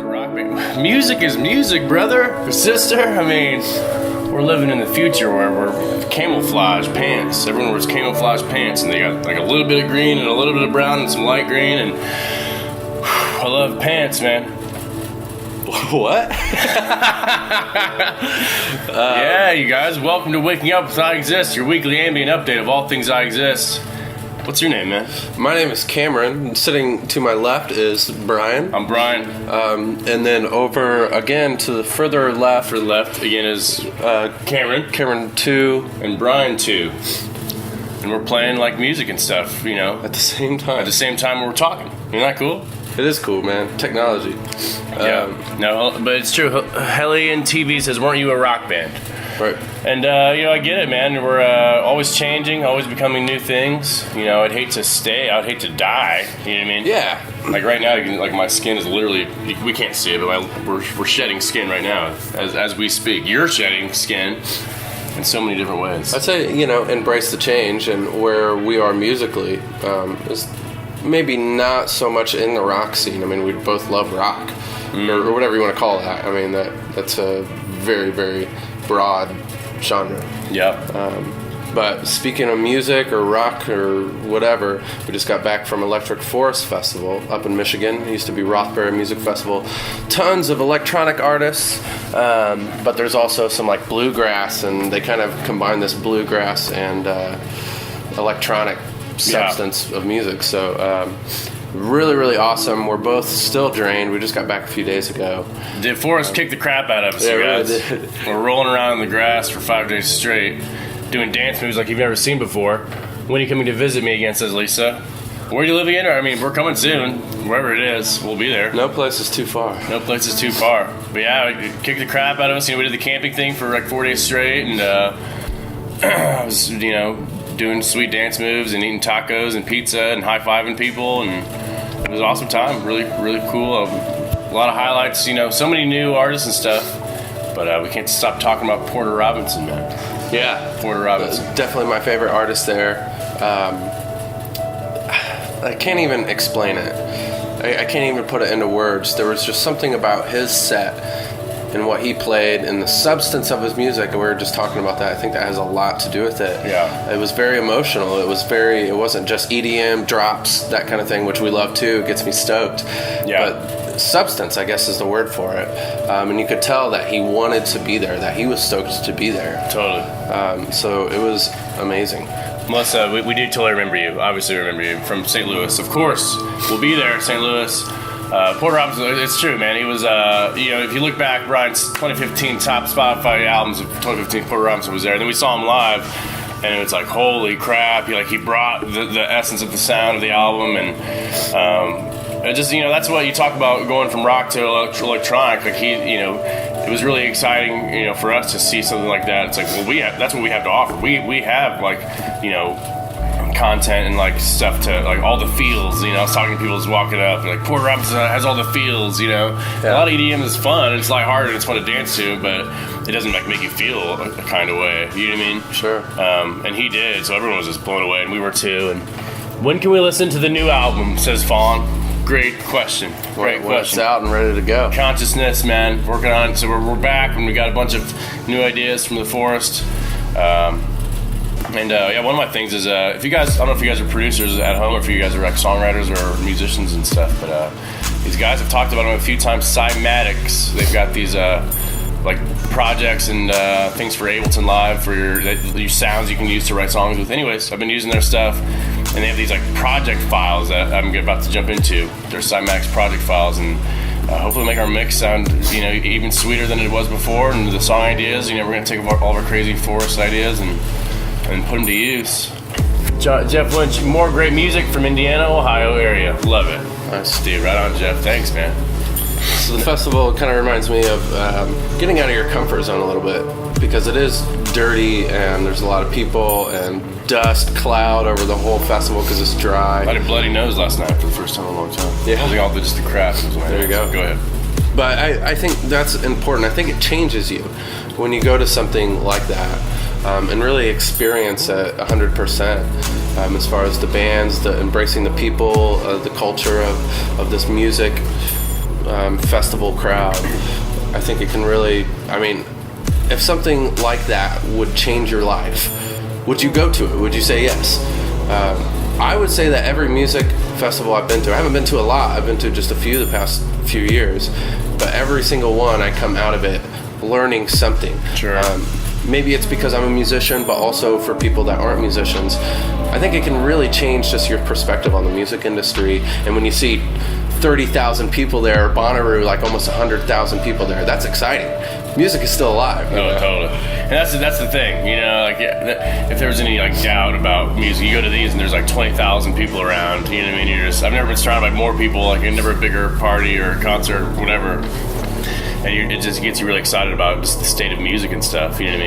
rock band. Music is music, brother or sister. I mean, we're living in the future where we're camouflage pants. Everyone wears camouflage pants, and they got like a little bit of green and a little bit of brown and some light green. And I love pants, man. What? Yeah, you guys, welcome to Waking Up with I Exist, your weekly ambient update of all things I Exist. What's your name, man? My name is Cameron. Sitting to my left is Brian. I'm Brian. And then over again to the further left. For the left again is Cameron. Cameron 2. And Brian 2. And we're playing like music and stuff, you know. At the same time. At the same time we're talking. Isn't that cool? It is cool, man. Technology. Yeah. No, but it's true. Hellion TV says, weren't you a rock band? Right. And, I get it, man. We're always changing, always becoming new things. I'd hate to stay. I'd hate to die. You know what I mean? Yeah. Like right now, my skin is literally, we can't see it, but we're shedding skin right now as we speak. You're shedding skin in so many different ways. I'd say, embrace the change, and where we are musically is maybe not so much in the rock scene. I mean, we both love rock, or whatever you want to call that. I mean, that's a very, very broad genre. Yeah. But speaking of music or rock or whatever, we just got back from Electric Forest Festival up in Michigan. It used to be Rothbury Music Festival. Tons of electronic artists, but there's also some like bluegrass, and they kind of combine this bluegrass and electronic substance of music. So really, really awesome. We're both still drained. We just got back a few days ago. Did Forrest kick the crap out of us, you guys? Really did. We're rolling around in the grass for 5 days straight, doing dance moves like you've never seen before. When are you coming to visit me again, says Lisa. Where do you live again? I mean, we're coming soon. Wherever it is, we'll be there. No place is too far. No place is too far. But yeah, it kicked the crap out of us. We did the camping thing for like 4 days straight, and I was, doing sweet dance moves and eating tacos and pizza and high-fiving people, and it was an awesome time. Really, really cool. A lot of highlights, so many new artists and stuff, but we can't stop talking about Porter Robinson, man. Yeah. Porter Robinson. Definitely my favorite artist there. I can't even explain it. I can't even put it into words. There was just something about his set and what he played and the substance of his music, and we were just talking about that. I think that has a lot to do with it. Yeah. It was very emotional. It wasn't just EDM drops, that kind of thing, which we love too. It gets me stoked. Yeah. But substance, I guess, is the word for it. And you could tell that he wanted to be there, that he was stoked to be there. Totally. So it was amazing. Melissa, we do totally remember you. Obviously remember you from St. Louis. Of course, we'll be there, St. Louis. Porter Robinson, it's true, man. He was, if you look back, Brian's 2015 top Spotify albums of 2015, Porter Robinson was there. And then we saw him live, and it's like, holy crap. He brought the essence of the sound of the album, and it just, that's what you talk about, going from rock to electronic. Like it was really exciting, for us to see something like that. It's like, well, that's what we have to offer. We have, like, content and like stuff to like all the feels. I was talking to people just walking up, and like Porter Robinson has all the feels. Yeah. A lot of EDM is fun. It's lighthearted. It's fun to dance to, but it doesn't like make you feel a kind of way. You know what I mean? Sure. And he did, so everyone was just blown away, and we were too. And when can we listen to the new album? Says Fawn. Great question. Great question. It's out and ready to go. Consciousness, man. Working on it. So we're back, and we got a bunch of new ideas from the forest. And one of my things is, if you guys, I don't know if you guys are producers at home or if you guys are like songwriters or musicians and stuff, but these guys have talked about them a few times. Cymatics, they've got these like projects and things for Ableton Live for your sounds you can use to write songs with. Anyways, I've been using their stuff, and they have these like project files that I'm about to jump into. They're Cymatics project files, and hopefully make our mix sound even sweeter than it was before. And the song ideas, we're gonna take all of our crazy forest ideas and put them to use. Jeff Lynch, more great music from Indiana, Ohio area. Love it. Nice, dude. Right on, Jeff. Thanks, man. So the festival kind of reminds me of getting out of your comfort zone a little bit, because it is dirty and there's a lot of people and dust cloud over the whole festival because it's dry. I had a bloody nose last night for the first time in a long time. Yeah. I was all just the crap. There you go. Go ahead. But I think that's important. I think it changes you when you go to something like that. And really experience it 100%, as far as the bands, the embracing the people, the culture of this music. festival crowd, I think it can really, I mean, if something like that would change your life, would you go to it? Would you say yes? I would say that every music festival I've been to, I haven't been to a lot, I've been to just a few the past few years, but every single one I come out of it learning something. Sure. Maybe it's because I'm a musician, but also for people that aren't musicians, I think it can really change just your perspective on the music industry. And when you see 30,000 people there, Bonnaroo, like almost 100,000 people there, that's exciting. Music is still alive. No, totally. And that's the thing, you know, like if there was any like doubt about music, you go to these and there's like 20,000 people around, you know what I mean? I've never been surrounded by more people, like never a bigger party or concert or whatever. And it just gets you really excited about just the state of music and stuff, you know what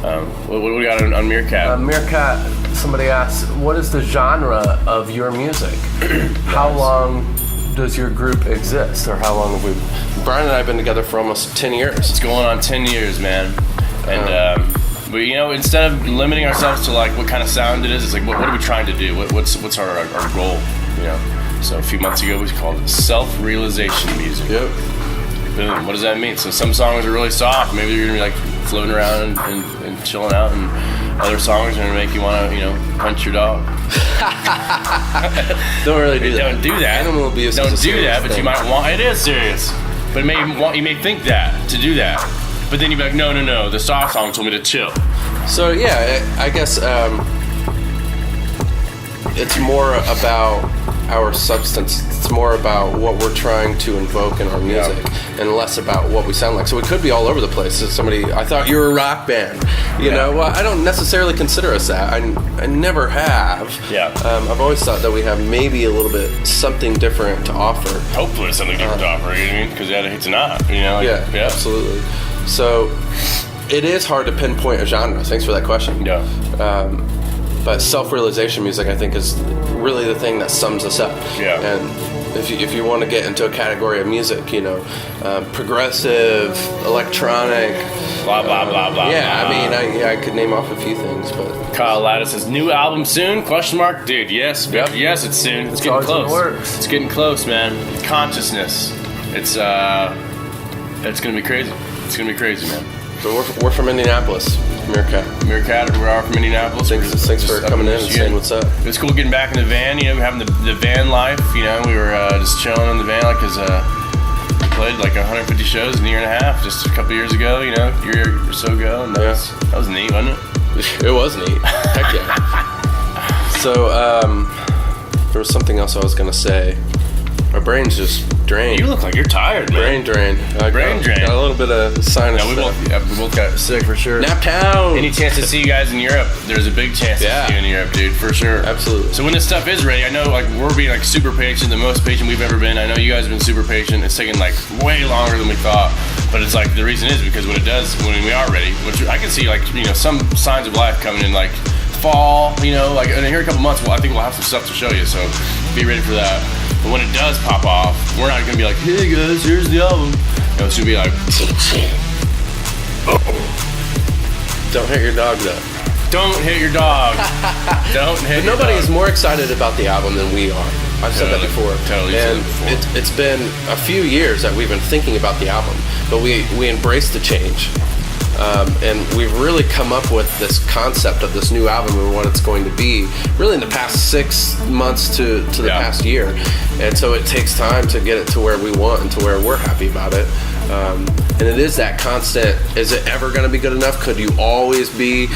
I mean? What do we got on Meerkat? Meerkat, somebody asked, what is the genre of your music? How long does your group exist, or how long have we... Brian and I have been together for almost 10 years. It's going on 10 years, man. And, but, you know, instead of limiting ourselves to, like, what kind of sound it is, it's like, what are we trying to do? What's our goal, you know? So a few months ago, we called it self-realization music. Yep. Boom. What does that mean? So some songs are really soft. Maybe you're going to be, like, floating around and chilling out, and other songs are going to make you want to, you know, punch your dog. Don't really do that. Don't do that. Animal abuse. Don't is a do that, but thing. you might want. It is serious, but you may think that to do that, but then you'd be like, no. The soft song told me to chill. So yeah, I guess it's more about our substance. It's more about what we're trying to invoke in our music, and less about what we sound like. So we could be all over the place. So I thought you were a rock band. You know, well, I don't necessarily consider us that. I never have. Yeah. I've always thought that we have maybe a little bit something different to offer. Hopefully something different to offer, you know what I mean? Because it's not, you know? Like, yeah, absolutely. So it is hard to pinpoint a genre. Thanks for that question. Yeah. But self-realization music, I think, is really the thing that sums us up. Yeah. And if you want to get into a category of music, you know, progressive, electronic, Blah, blah, blah, blah. yeah, blah. I mean, I could name off a few things, but Kyle Lattis says, new album soon? Question mark? Dude, yes. Yep. Yes, it's soon. It's getting always in the close. works. It's getting close, man. Consciousness. It's going to be crazy. It's going to be crazy, man. but we're from Indianapolis, Meerkat. Meerkat, we are from Indianapolis. Thanks for coming in and saying what's up. It was cool getting back in the van, you know, having the van life, you know. We were just chilling in the van, like, because we played like 150 shows in a year and a half just a couple years ago, you know, year or so ago, and that was neat, wasn't it? It was neat. Heck yeah. So, there was something else I was going to say. My brain's just drained. You look like you're tired, man. Brain drain. Brain drain. Got a little bit of sinus. Yeah, we both got sick for sure. Naptown. Any chance to see you guys in Europe? There's a big chance to see you in Europe, dude, for sure. Absolutely. So when this stuff is ready, I know like we're being like super patient, the most patient we've ever been. I know you guys have been super patient. It's taking like way longer than we thought. But it's like the reason is because when it does, when we are ready, which I can see like, you know, some signs of life coming in like fall, you know, like in here a couple months, I think we'll have some stuff to show you. So be ready for that. But when it does pop off, we're not gonna be like, hey guys, here's the album. You know, it's gonna be like, Don't hit your dog though. don't hit your dog. Don't hit. But nobody your is dog. more excited about the album than we are. I've said that before. Totally said And it before. it's been a few years that we've been thinking about the album, but we embraced the change. And we've really come up with this concept of this new album and what it's going to be really in the past 6 months to the past year. And so it takes time to get it to where we want and to where we're happy about it. And it is that constant, is it ever going to be good enough? Could you always be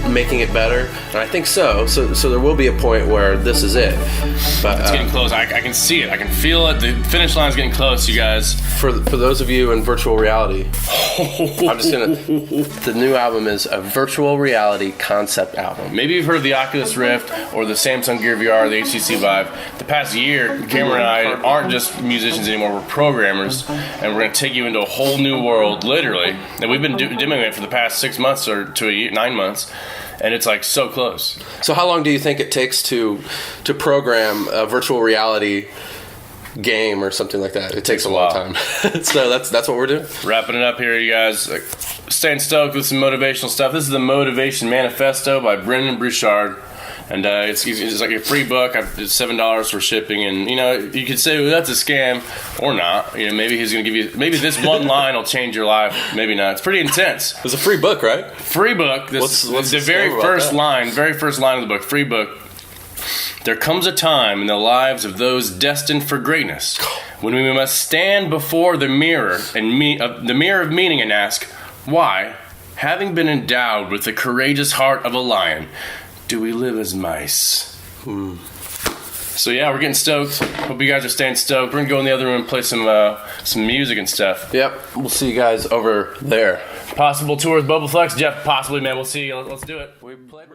making it better? And I think so. So there will be a point where this is it. But It's getting close. I can see it. I can feel it. The finish line's getting close, you guys. for those of you in virtual reality, I'm just gonna. The new album is a virtual reality concept album. Maybe you've heard of the Oculus Rift or the Samsung Gear VR, the HTC Vive. The past year, Cameron and I aren't just musicians anymore. We're programmers, and we're going to take you into a whole new world, literally. And we've been demoing it for the past 6 months or to a year, 9 months, and it's like so close. So how long do you think it takes to program a virtual reality game or something like that? It takes a long time. So that's what we're doing. Wrapping it up here, you guys. Like, staying stoked with some motivational stuff. This is the Motivation Manifesto by Brendan Bouchard. And it's like a free book. It's $7 for shipping, and you could say, well, that's a scam, or not. Maybe he's gonna give you. Maybe this one line will change your life. Maybe not. It's pretty intense. It's a free book, right? Free book. What's the very first line of the book? Free book. There comes a time in the lives of those destined for greatness when we must stand before the mirror the mirror of meaning and ask, why, having been endowed with the courageous heart of a lion, do we live as mice? So yeah, we're getting stoked. Hope you guys are staying stoked. We're gonna go in the other room and play some music and stuff. Yep, we'll see you guys over there. Possible tour with Bubble Flex, Jeff. Possibly, man. We'll see you. Let's do it. We played.